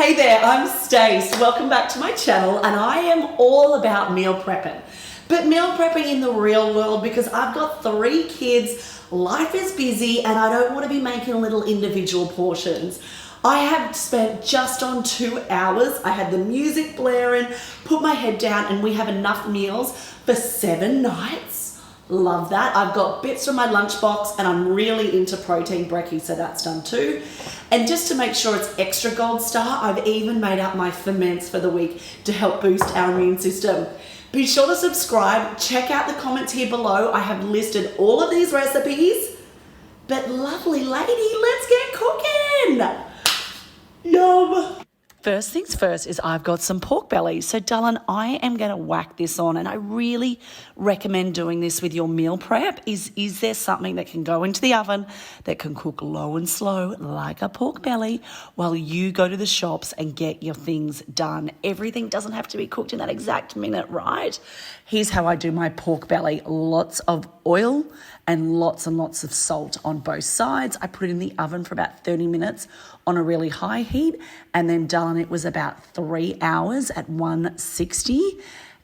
Hey there, I'm Stace. Welcome back to my channel, and I am all about meal prepping. But meal prepping in the real world, because I've got 3 kids, life is busy, and I don't want to be making little individual portions. I have spent just on 2 hours. I had the music blaring, put my head down, and we have enough meals for 7 nights. Love that. I've got bits from my lunchbox, and I'm really into protein brekkie, so that's done too. And just to make sure it's extra gold star, I've even made up my ferments for the week to help boost our immune system. Be sure to subscribe, check out the comments here below. I have listed all of these recipes. But lovely lady, let's get cooking. Yum. First things first is I've got some pork belly. So Dylan, I am going to whack this on, and I really recommend doing this with your meal prep. Is there something that can go into the oven that can cook low and slow like a pork belly while you go to the shops and get your things done? Everything doesn't have to be cooked in that exact minute, right? Here's how I do my pork belly. Lots of oil and lots of salt on both sides. I put it in the oven for about 30 minutes on a really high heat, and then done. It was about 3 hours at 160,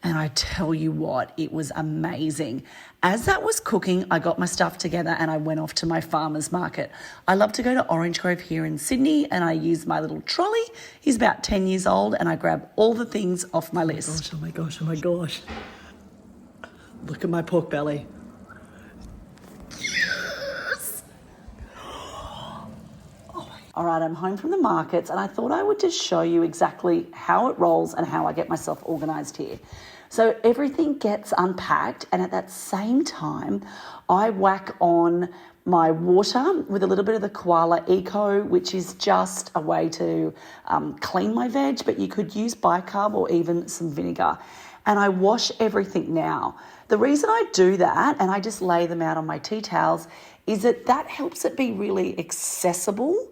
and I tell you what, it was amazing. As that was cooking, I got my stuff together and I went off to my farmer's market. I love to go to Orange Grove here in Sydney, and I use my little trolley. He's about 10 years old, and I grab all the things off my list. Oh my gosh. Look at my pork belly. All right, I'm home from the markets, and I thought I would just show you exactly how it rolls and how I get myself organized here. So everything gets unpacked, and at that same time, I whack on my water with a little bit of the Koala Eco, which is just a way to clean my veg, but you could use bicarb or even some vinegar. And I wash everything now. The reason I do that, and I just lay them out on my tea towels, is that helps it be really accessible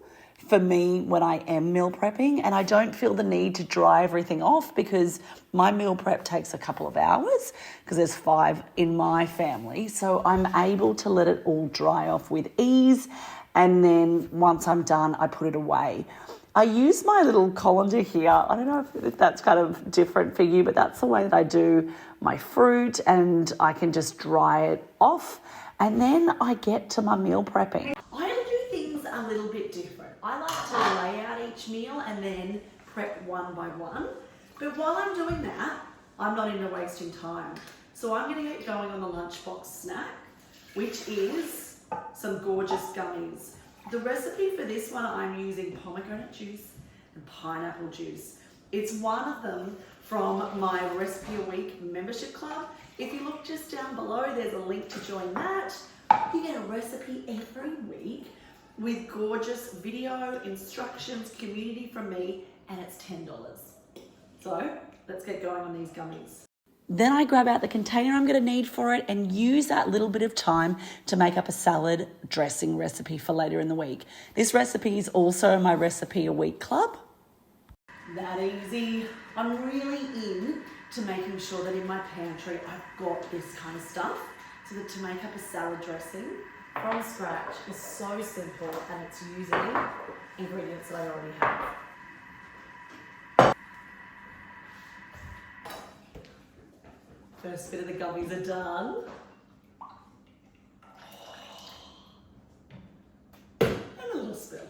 for me when I am meal prepping, and I don't feel the need to dry everything off, because my meal prep takes a couple of hours because there's 5 in my family. So I'm able to let it all dry off with ease, and then once I'm done, I put it away. I use my little colander here. I don't know if that's kind of different for you, but that's the way that I do my fruit, and I can just dry it off, and then I get to my meal prepping. I do things a little bit different. I like to lay out each meal and then prep one by one. But while I'm doing that, I'm not into wasting time. So I'm going to get going on the lunchbox snack, which is some gorgeous gummies. The recipe for this one, I'm using pomegranate juice and pineapple juice. It's one of them from my Recipe a Week membership club. If you look just down below, there's a link to join that. You get a recipe every week with gorgeous video, instructions, community from me, and it's $10. So let's get going on these gummies. Then I grab out the container I'm going to need for it and use that little bit of time to make up a salad dressing recipe for later in the week. This recipe is also my Recipe a Week club. That easy. I'm really in to making sure that in my pantry I've got this kind of stuff, so that to make up a salad dressing from scratch is so simple, and it's using ingredients that I already have. First bit of the gummies are done. And a little spill.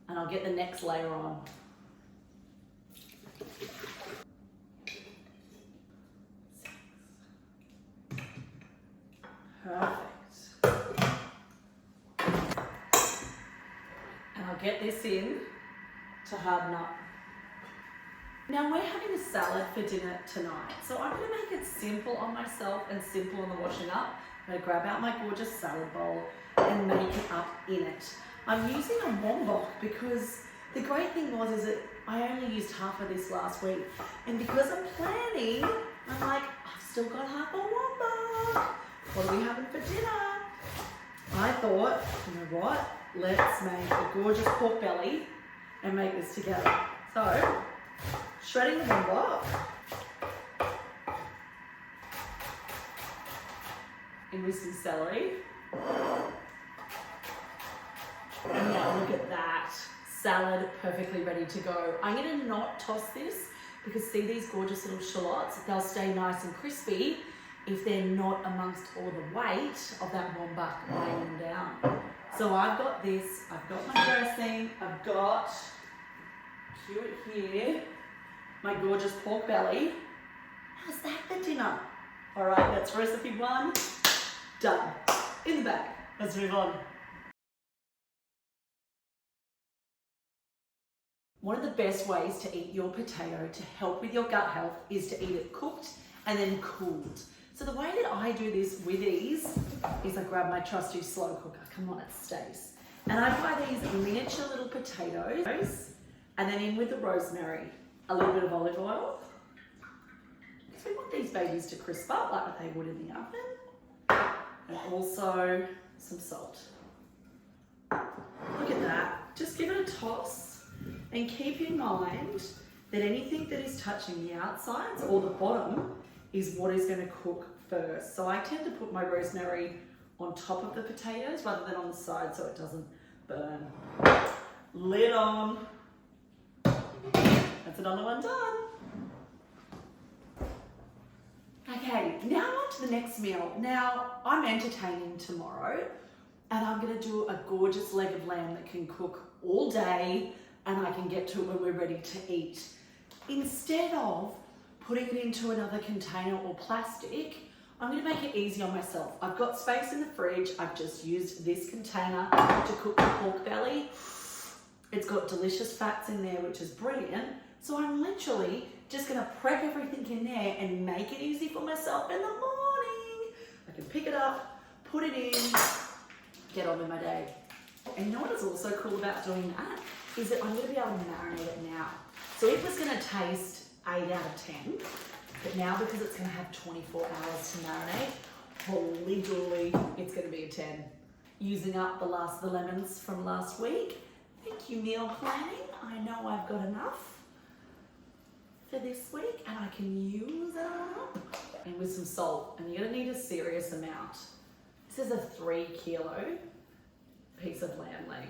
And I'll get the next layer on. Perfect. And I'll get this in to harden up. Now we're having a salad for dinner tonight, so I'm going to make it simple on myself and simple on the washing up. I'm going to grab out my gorgeous salad bowl and make it up in it. I'm using a wombok because the great thing is that I only used half of this last week, and because I'm planning, I'm like, I've still got half a wombok. What are we having for dinner? I thought, you know what? Let's make a gorgeous pork belly and make this together. So, shredding the wombok in with some celery. And Look at that. Salad perfectly ready to go. I'm going to not toss this because see these gorgeous little shallots? They'll stay nice and crispy if they're not amongst all the weight of that wombat weighing them down. So I've got this, I've got my dressing, I've got, cue it here, my gorgeous pork belly. How's that for dinner? All right, that's recipe 1, done. In the bag, let's move on. One of the best ways to eat your potato to help with your gut health is to eat it cooked and then cooled. So the way that I do this with these is I grab my trusty slow cooker, come on, it's Stace, and I buy these miniature little potatoes and then in with the rosemary, a little bit of olive oil, because we want these babies to crisp up like they would in the oven, and also some salt. Look at that, just give it a toss. And keep in mind that anything that is touching the outsides or the bottom is what is going to cook first. So I tend to put my rosemary on top of the potatoes rather than on the side so it doesn't burn. Lid on. That's another one done. Okay, now on to the next meal. Now, I'm entertaining tomorrow and I'm going to do a gorgeous leg of lamb that can cook all day and I can get to it when we're ready to eat. Instead of putting it into another container or plastic, I'm gonna make it easy on myself. I've got space in the fridge. I've just used this container to cook the pork belly. It's got delicious fats in there, which is brilliant. So I'm literally just gonna prep everything in there and make it easy for myself in the morning. I can pick it up, put it in, get on with my day. And you know what is also cool about doing that? Is that I'm going to be able to marinate it now. So it was going to taste 8 out of 10, but now because it's going to have 24 hours to marinate, holy dooly, it's going to be a 10. Using up the last of the lemons from last week. Thank you, meal planning. I know I've got enough for this week and I can use it up. And with some salt, and you're going to need a serious amount. This is a 3 kilo piece of lamb leg.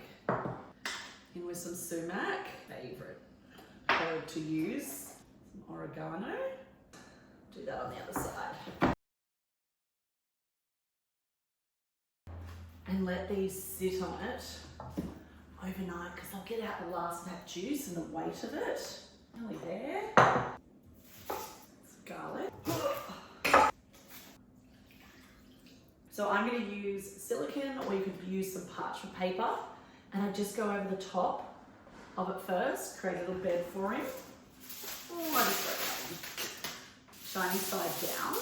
In with some sumac, favourite herb to use, some oregano. Do that on the other side. And let these sit on it overnight because they'll get out the last of that juice and the weight of it. Nearly there. Some garlic. So I'm going to use silicone, or you could use some parchment paper. And I just go over the top of it first, create a little bed for him. Oh, I just got that one. Shiny side down.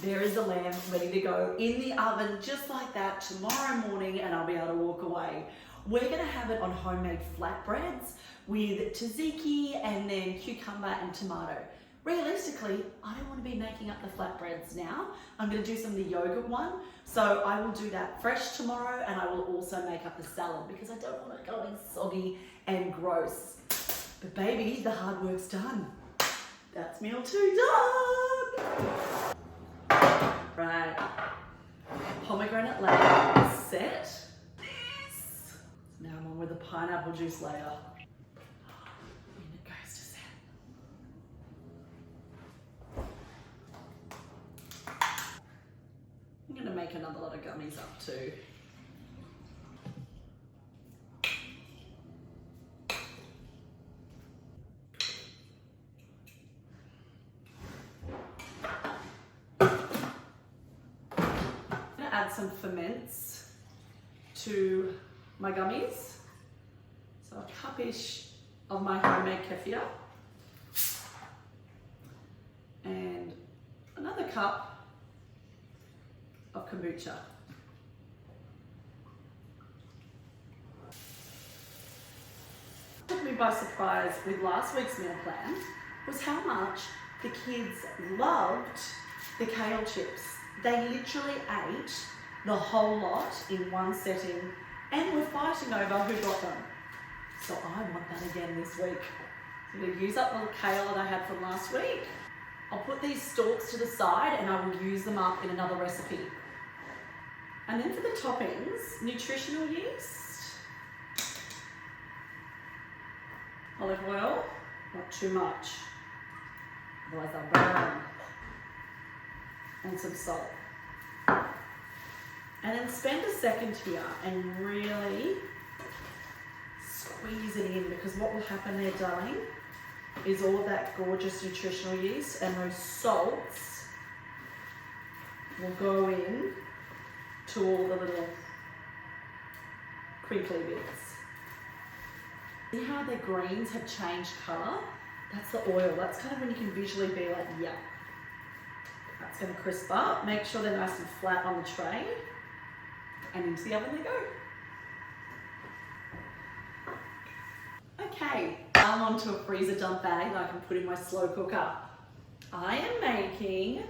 There is the lamb ready to go in the oven just like that tomorrow morning and I'll be able to walk away. We're going to have it on homemade flatbreads with tzatziki and then cucumber and tomato. Realistically, I don't want to be making up the flatbreads now. I'm going to do some of the yogurt one. So I will do that fresh tomorrow and I will also make up the salad because I don't want it going soggy and gross. But baby, the hard work's done. That's meal 2 done. Right. Pomegranate layer is set. Now I'm on with the pineapple juice layer. I'm going to make another lot of gummies up too. I'm going to add some ferments to my gummies. So a cup-ish of my homemade kefir and another cup of kombucha. Took me by surprise with last week's meal plan was how much the kids loved the kale chips. They literally ate the whole lot in one setting and were fighting over who got them. So I want that again this week. So I'm going to use up the kale that I had from last week. I'll put these stalks to the side and I will use them up in another recipe. And then for the toppings, nutritional yeast, olive oil, not too much, otherwise they'll burn, and some salt. And then spend a second here and really squeeze it in, because what will happen there, darling, is all of that gorgeous nutritional yeast and those salts will go in to all the little crinkly bits. See how the greens have changed colour? That's the oil. That's kind of when you can visually be like, yeah. That's going to crisp up. Make sure they're nice and flat on the tray. And into the oven they go. Okay, now onto a freezer dump bag that I can put in my slow cooker. I am making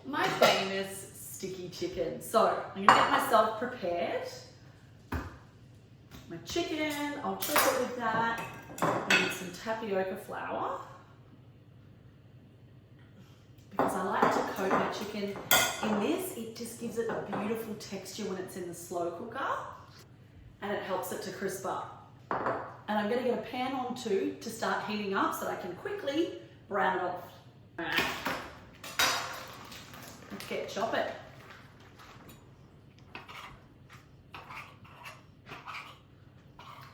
my famous sticky chicken. So I'm going to get myself prepared. My chicken, I'll chop it with that. I need some tapioca flour, because I like to coat my chicken in this. It just gives it a beautiful texture when it's in the slow cooker, and it helps it to crisp up. And I'm going to get a pan on too to start heating up so that I can quickly brown it off. Alright. Let's get chop it.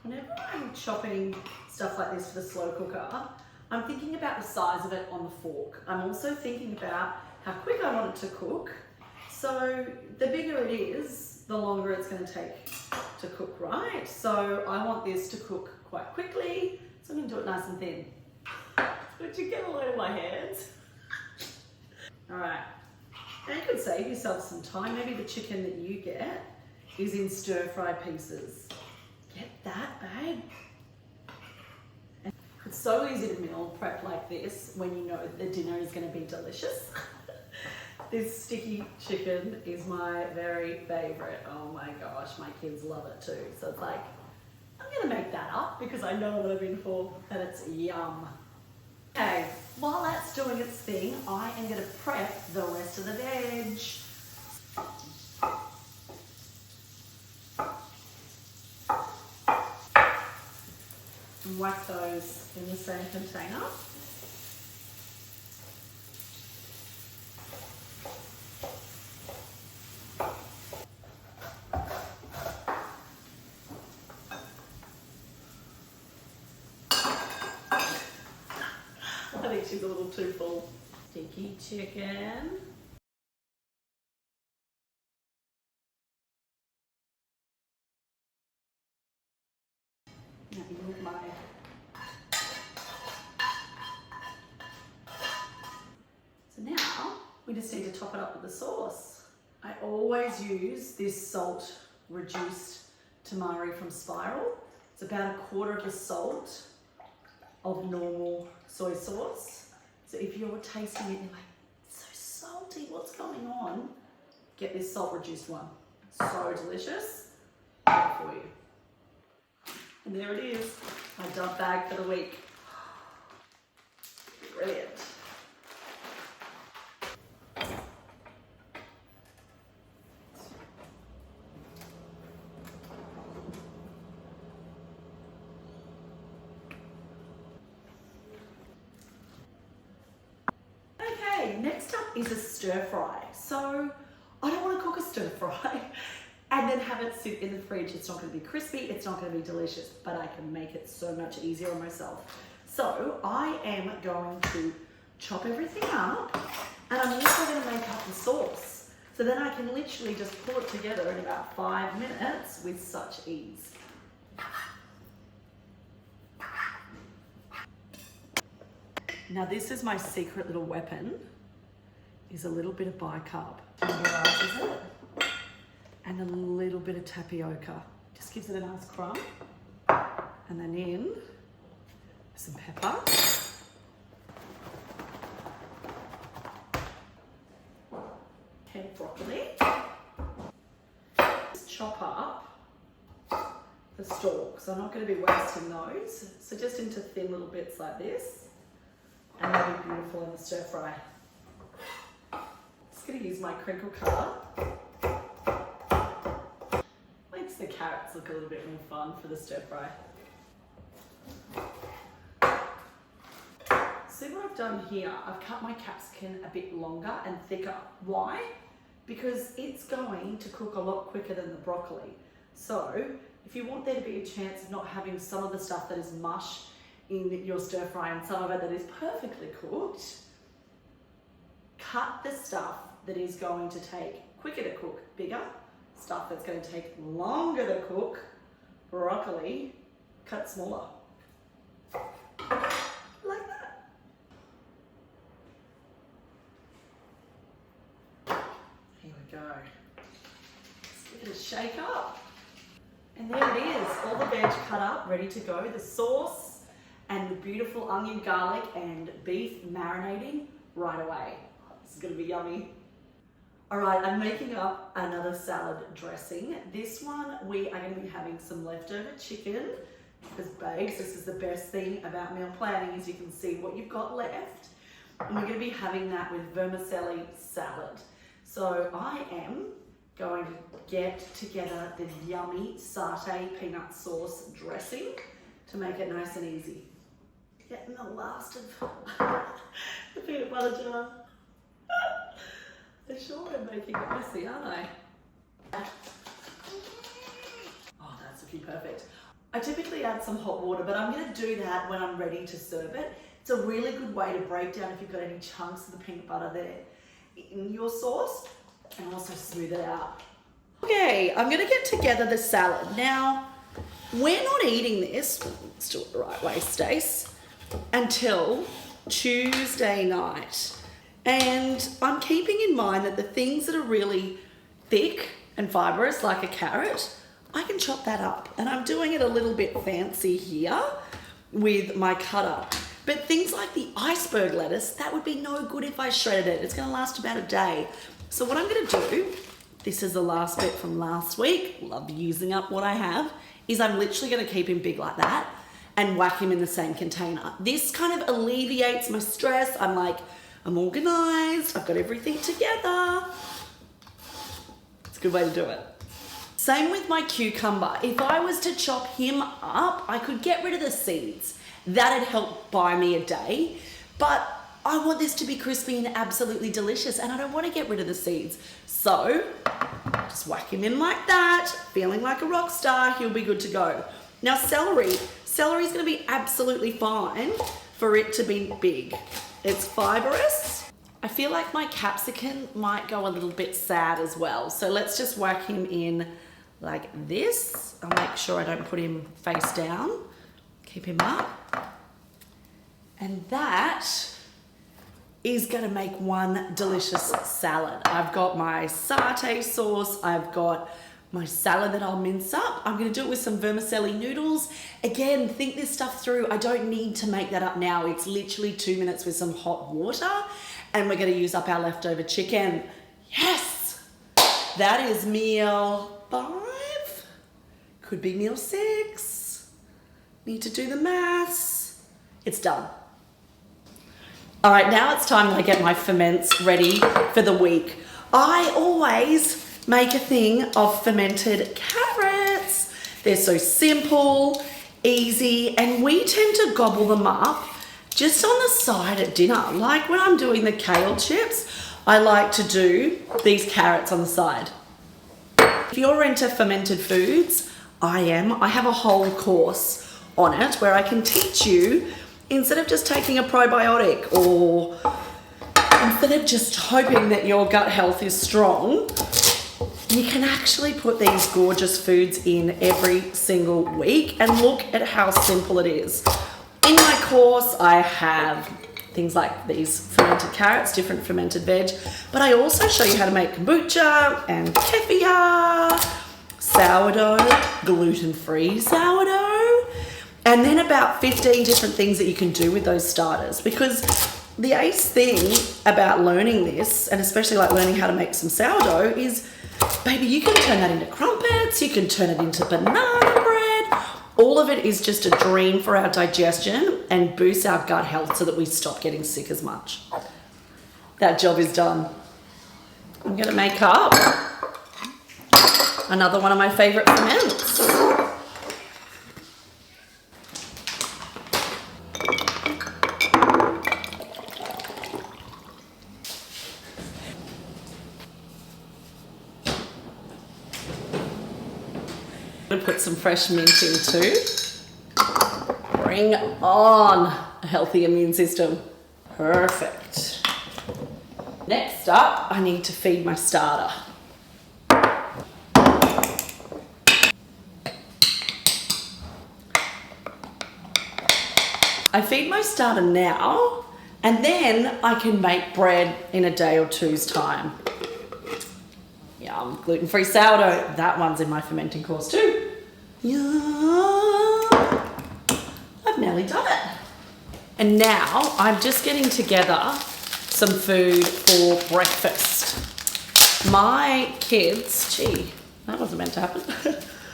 Whenever I'm chopping stuff like this for the slow cooker, I'm thinking about the size of it on the fork. I'm also thinking about how quick I want it to cook. So the bigger it is, the longer it's going to take to cook, right? So I want this to cook quite quickly, so I'm going to do it nice and thin. Did you get a load of my hands? All right. And you could save yourself some time. Maybe the chicken that you get is in stir-fry pieces. Get that, babe. It's so easy to meal prep like this when you know the dinner is going to be delicious. This sticky chicken is my very favourite. Oh my gosh, my kids love it too. So it's like, I'm going to make that up because I know what I've been for, and it's yum. Okay, while that's doing its thing, I am going to prep the rest of the veg. And whack those in the same container. I think she's a little too full. Sticky chicken. Now you look my. So now we just need to top it up with the sauce. I always use this salt reduced tamari from Spiral. It's about 1/4 of the salt of normal soy sauce. So if you're tasting it and you're like, it's so salty, what's going on? Get this salt reduced one. So delicious. Good for you. And there it is, my dump bag for the week. Brilliant. Okay, next up is a stir fry. So I don't want to cook a stir fry and then have it sit in the fridge. It's not going to be crispy, it's not going to be delicious, but I can make it so much easier on myself. So I am going to chop everything up, and I'm also going to make up the sauce. So then I can literally just pull it together in about 5 minutes with such ease. Now this is my secret little weapon, is a little bit of bicarb. Tenderizes it. And a little bit of tapioca. Just gives it a nice crumb. And then in some pepper. Canned broccoli. Just chop up the stalks. I'm not going to be wasting those. So just into thin little bits like this. And that'll be beautiful in the stir fry. Just going to use my crinkle cutter the carrots look a little bit more fun for the stir fry. See what I've done here? I've cut my capsicum a bit longer and thicker. Why? Because it's going to cook a lot quicker than the broccoli. So if you want there to be a chance of not having some of the stuff that is mush in your stir fry and some of it that is perfectly cooked, cut the stuff that is going to take quicker to cook bigger, stuff that's going to take longer to cook, broccoli, cut smaller. Like that. Here we go. Let's give it a shake up. And there it is, all the veg cut up, ready to go. The sauce and the beautiful onion, garlic, and beef marinating right away. This is gonna be yummy. All right, I'm making up another salad dressing. This one, we are gonna be having some leftover chicken, because babes, this is the best thing about meal planning, is you can see what you've got left. And we're gonna be having that with vermicelli salad. So I am going to get together the yummy satay peanut sauce dressing to make it nice and easy. Getting the last of the peanut butter jar. I sure am making it messy, aren't I? Oh, that's looking perfect. I typically add some hot water, but I'm gonna do that when I'm ready to serve it. It's a really good way to break down if you've got any chunks of the peanut butter there in your sauce, and also smooth it out. Okay, I'm gonna get together the salad. Now, we're not eating this, let's do it the right way, Stace, until Tuesday night. And I'm keeping in mind that the things that are really thick and fibrous, like a carrot, I can chop that up. And I'm doing it a little bit fancy here with my cutter. But things like the iceberg lettuce, that would be no good if I shredded it. It's gonna last about a day. So what I'm gonna do, this is the last bit from last week, love using up what I have, is I'm literally gonna keep him big like that and whack him in the same container. This kind of alleviates my stress. I'm like, I'm organized, I've got everything together. It's a good way to do it. Same with my cucumber. If I was to chop him up, I could get rid of the seeds. That'd help buy me a day. But I want this to be crispy and absolutely delicious, and I don't want to get rid of the seeds. So just whack him in like that, feeling like a rock star, he'll be good to go. Now celery. Celery is going to be absolutely fine for it to be big. It's fibrous. I feel like my capsicum might go a little bit sad as well. So let's just whack him in like this. I'll make sure I don't put him face down. Keep him up. And that is gonna make one delicious salad. I've got my satay sauce. I've got my salad that I'll mince up. I'm gonna do it with some vermicelli noodles. Again, think this stuff through. I don't need to make that up now. It's literally 2 minutes with some hot water, and we're gonna use up our leftover chicken. Yes! That is meal 5. Could be meal 6. Need to do the maths. It's done. All right, now it's time that I get my ferments ready for the week. I always make a thing of fermented carrots. They're so simple, easy, and we tend to gobble them up just on the side at dinner. Like when I'm doing the kale chips, I like to do these carrots on the side. If you're into fermented foods, I am. I have a whole course on it where I can teach you, instead of just taking a probiotic or instead of just hoping that your gut health is strong, you can actually put these gorgeous foods in every single week, and look at how simple it is. In my course, I have things like these fermented carrots, different fermented veg, but I also show you how to make kombucha and kefir, sourdough, gluten-free sourdough, and then about 15 different things that you can do with those starters. Because the ace thing about learning this, and especially like learning how to make some sourdough, is baby, you can turn that into crumpets, you can turn it into banana bread. All of it is just a dream for our digestion and boosts our gut health so that we stop getting sick as much. That job is done. I'm gonna make up another one of my favourite ferments. I'm gonna put some fresh mint in too. Bring on a healthy immune system. Perfect. Next up, I need to feed my starter. I feed my starter now, and then I can make bread in a day or two's time. Yum, gluten-free sourdough. That one's in my fermenting course too. Yum. I've nearly done it. And now I'm just getting together some food for breakfast. My kids, gee, that wasn't meant to happen.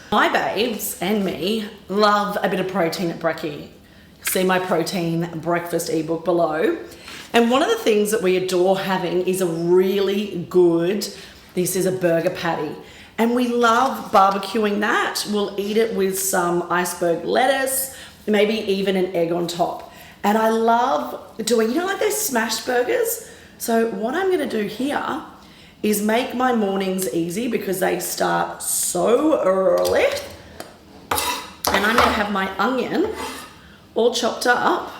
My babes and me love a bit of protein at brekkie. See my protein breakfast ebook below. And one of the things that we adore having is a really good, this is a burger patty. And we love barbecuing that. We'll eat it with some iceberg lettuce, maybe even an egg on top. And I love doing, like those smashed burgers? So what I'm gonna do here is make my mornings easy because they start so early. And I'm gonna have my onion all chopped up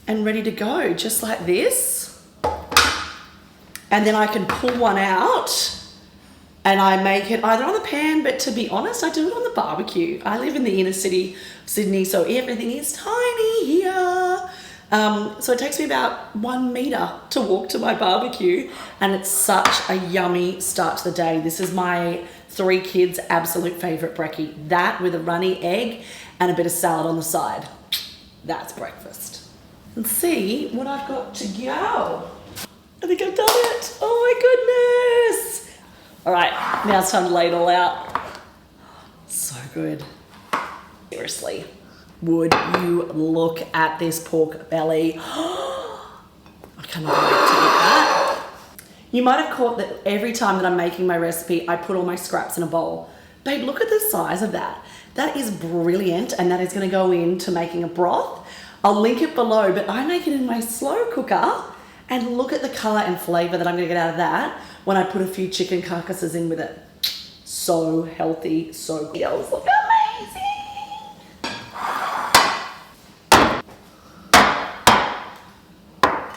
and ready to go, just like this. And then I can pull one out and I make it either on the pan, but to be honest, I do it on the barbecue. I live in the inner city, Sydney, so everything is tiny here. So it takes me about 1 meter to walk to my barbecue, and it's such a yummy start to the day. This is my 3 kids' absolute favorite brekkie. That with a runny egg and a bit of salad on the side. That's breakfast. And see what I've got to go. I think I've done it. Oh my goodness. All right, now it's time to lay it all out. So good. Seriously, would you look at this pork belly? I cannot wait to eat that. You might have caught that every time that I'm making my recipe, I put all my scraps in a bowl. Babe, look at the size of that. That is brilliant, and that is gonna go into making a broth. I'll link it below, but I make it in my slow cooker, and look at the color and flavor that I'm gonna get out of that when I put a few chicken carcasses in with it. So healthy, so good. Look amazing.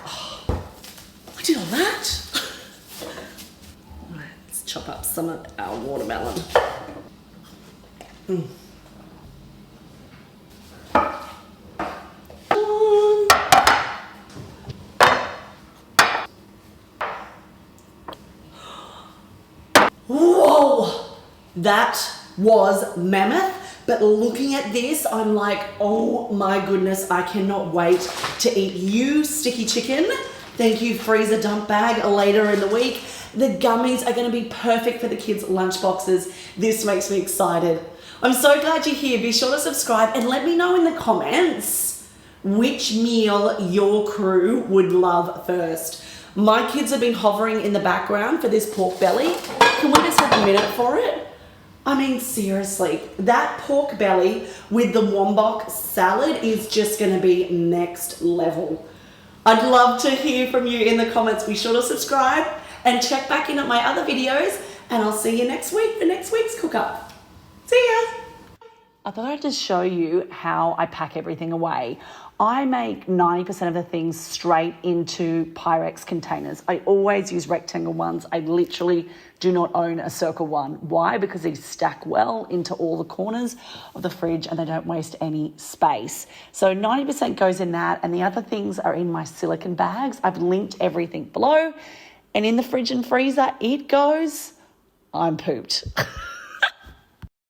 Oh, I did all that. All right, let's chop up some of our watermelon. Whoa, that was mammoth. But looking at this, I'm like, oh my goodness, I cannot wait to eat you, sticky chicken. Thank you, freezer dump bag, later in the week. The gummies are gonna be perfect for the kids' lunch boxes. This makes me excited. I'm so glad you're here. Be sure to subscribe and let me know in the comments which meal your crew would love first. My kids have been hovering in the background for this pork belly. Can we just have a minute for it? I mean, seriously, that pork belly with the wombok salad is just gonna be next level. I'd love to hear from you in the comments. Be sure to subscribe and check back in at my other videos, and I'll see you next week for next week's cook up. See ya. I thought I'd just show you how I pack everything away. I make 90% of the things straight into Pyrex containers. I always use rectangle ones. I literally do not own a circle one. Why? Because they stack well into all the corners of the fridge and they don't waste any space. So 90% goes in that, and the other things are in my silicone bags. I've linked everything below, and in the fridge and freezer it goes. I'm pooped.